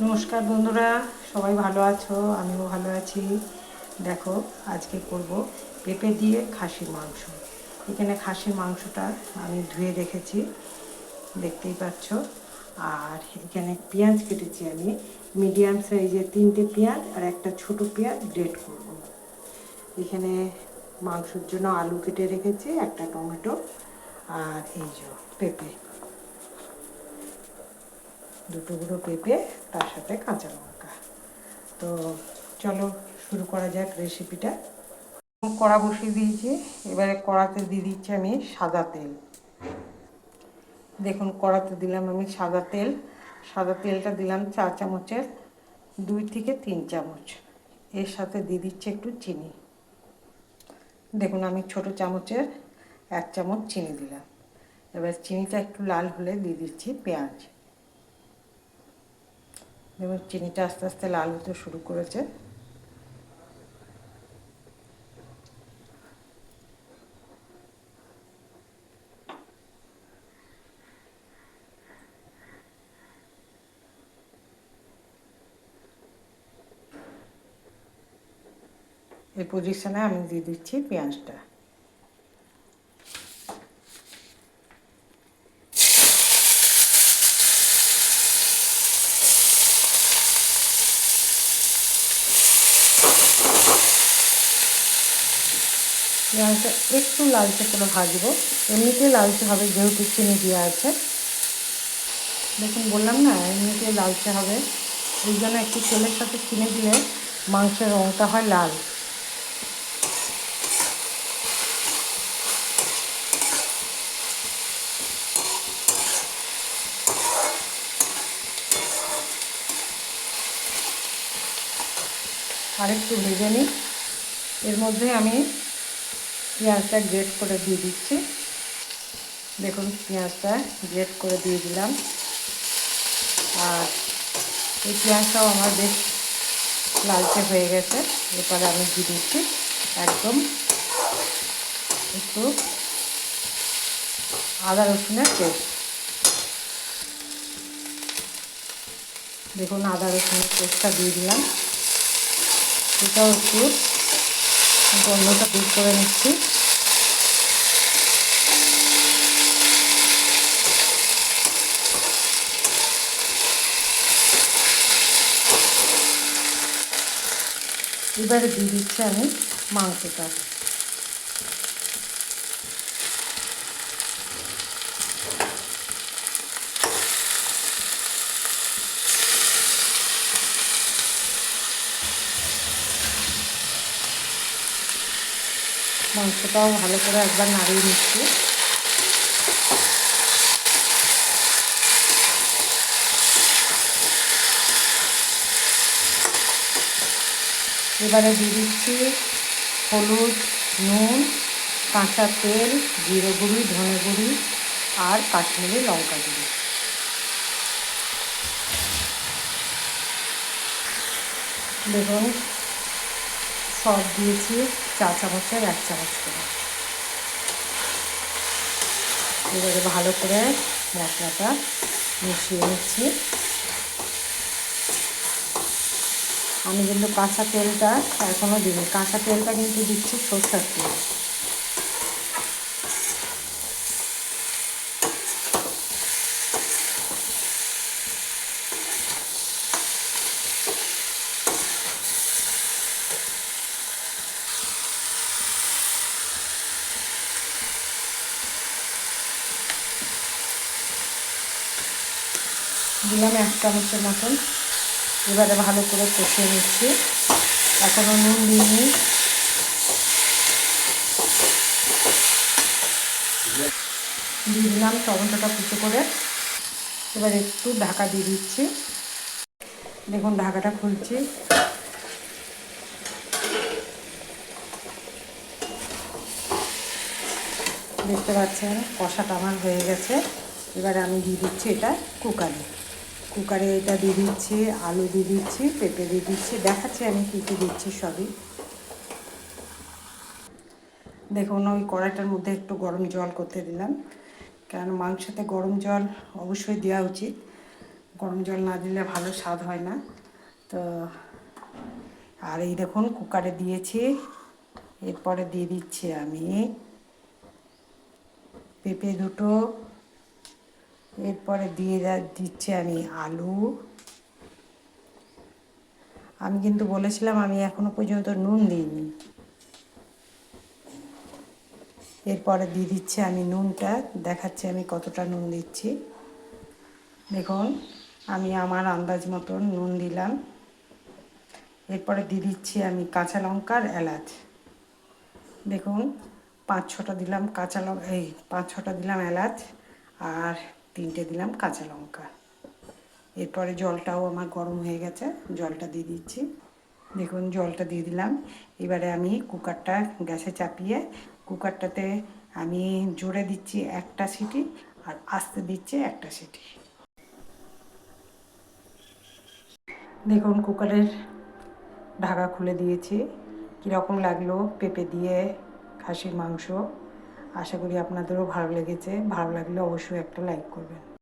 নমস্কার বন্ধুরা, সবাই ভালো আছো? আমিও ভালো আছি। দেখো, আজকে করব পেঁপে দিয়ে খাসির মাংস। এখানে খাসির মাংসটা আমি ধুয়ে রেখেছি, দেখতেই পাচ্ছ। আর এখানে পেঁয়াজ কেটেছি আমি মিডিয়াম সাইজের 3টে পেঁয়াজ আর একটা ছোট পেঁয়াজ গ্রেট করব। এখানে মাংসের জন্য আলু কেটে রেখেছি, একটা টমেটো, আর এই যে পেঁপে, দুটো গুঁড়ো পেঁপে, তার সাথে কাঁচা লঙ্কা। তো চলো শুরু করা যাক রেসিপিটা। কড়া বসিয়ে দিয়েছি, এবারে কড়াতে দিয়ে দিচ্ছি আমি সাদা তেল। দেখুন, কড়াতে দিলাম আমি সাদা তেল। সাদা তেলটা দিলাম 4 চামচের 2 থেকে 3 চামচ। এর সাথে দিয়ে দিচ্ছি একটু চিনি। দেখুন, আমি ছোট চামচের 1 চামচ চিনি দিলাম। এবার চিনিটা একটু লাল হলে দিয়ে দিচ্ছি পেঁয়াজ। দেখুন, চিনিটা আস্তে আস্তে লাল হতে শুরু করেছে। এই পজিশনে আমি দিয়ে দিচ্ছি পেঁয়াজটা। পেঁয়াজটা একটু লালচে করে ভাজবো, এমনিতেই লালচে হবে যেহেতু চিনি দেওয়া আছে। দেখুন, বললাম না এমনিতেই লালচে হবে, ওই জন্য একটু তেলের সাথে চিনি দিলে মাংসের রঙটা হয় লাল। আরেকটু ভেজে নিই। এর মধ্যে আমি পেঁয়াজটা গ্রেট করে দিয়ে দিচ্ছি। দেখুন, পেঁয়াজটা গ্রেট করে দিয়ে দিলাম। আর এই পেঁয়াজটাও আমার বেশ লালচে হয়ে গেছে। এরপরে আমি দিয়ে দিচ্ছি একদম একটু আদা রসুনের পেস্ট। দেখুন, আদা রসুনের পেস্টটা দিয়ে দিলাম। এটাও একটু গন্ধটা দূর করে নিচ্ছি। এবারে দিয়ে দিচ্ছি আমি মাংসটা। মাংসটাও ভালো করে একবার নাড়িয়ে নিচ্ছি। এবারে দিয়ে দিচ্ছি হলুদ, নুন, কাঁচা তেল, জিরে গুঁড়ি, ধনে গুঁড়ি আর কাশ্মীরি লঙ্কা গুঁড়ি। দেখুন, সব দিয়েছি 4 চামচের 1 চামচ করে। এবারে ভালো করে মশলাটা মিশিয়ে নিচ্ছি। আমি কিন্তু কাঁচা তেলটা এখনও দিইনি, কাঁচা তেলটা কিন্তু দিচ্ছি সরষের তেল। দিলাম 1 চামচের মতন। এবারে ভালো করে কষিয়ে নিচ্ছি। এখনও নুন দিইনি। দিয়ে দিলাম টমেটোটা কুচো করে। এবার একটু ঢাকা দিয়ে দিচ্ছি। দেখুন, ঢাকাটা খুলছি। দেখতে পাচ্ছেন কষাটা আমার হয়ে গেছে। এবারে আমি দিয়ে দিচ্ছি এটা কুকারে এটা দিয়ে দিচ্ছি, আলু দিয়ে দিচ্ছি, পেঁপে দিয়ে দিচ্ছি, দেখাচ্ছি আমি কী কী দিচ্ছি সবই। দেখুন, ওই কড়াইটার মধ্যে একটু গরম জল করতে দিলাম, কারণ মাংসতে গরম জল অবশ্যই দেওয়া উচিত, গরম জল না দিলে ভালো স্বাদ হয় না। তো আর এই দেখুন কুকারে দিয়েছি। এরপরে দিয়ে দিচ্ছি আমি পেঁপে দুটো, এরপরে দিচ্ছি আমি আলু। আমি কিন্তু বলেছিলাম আমি এখনো পর্যন্ত নুন দিইনি। এরপরে দিয়ে দিচ্ছি আমি নুনটা, দেখাচ্ছি আমি কতটা নুন দিচ্ছি। দেখুন আমি আমার আন্দাজ মতন নুন দিলাম। এরপরে দিয়ে দিচ্ছি আমি কাঁচা লঙ্কা আর এলাচ। দেখুন 5-6টা দিলাম কাঁচা লঙ্কা, এই 5-6টা দিলাম এলাচ আর 3টে দিলাম কাঁচা লঙ্কা। এরপরে জলটাও আমার গরম হয়ে গেছে, জলটা দিয়ে দিচ্ছি। দেখুন জলটা দিয়ে দিলাম। এবারে আমি কুকারটা গ্যাসে চাপিয়ে কুকারটাতে আমি জোরে দিচ্ছি একটা সিটি আর আস্তে দিচ্ছি একটা সিটি। দেখুন কুকারের ঢাকা খুলে দিয়েছি। কীরকম লাগলো পেঁপে দিয়ে খাসির মাংস। আশা করি আপনাদেরও ভালো লেগেছে। ভালো লাগলে অবশ্যই একটা লাইক করবেন।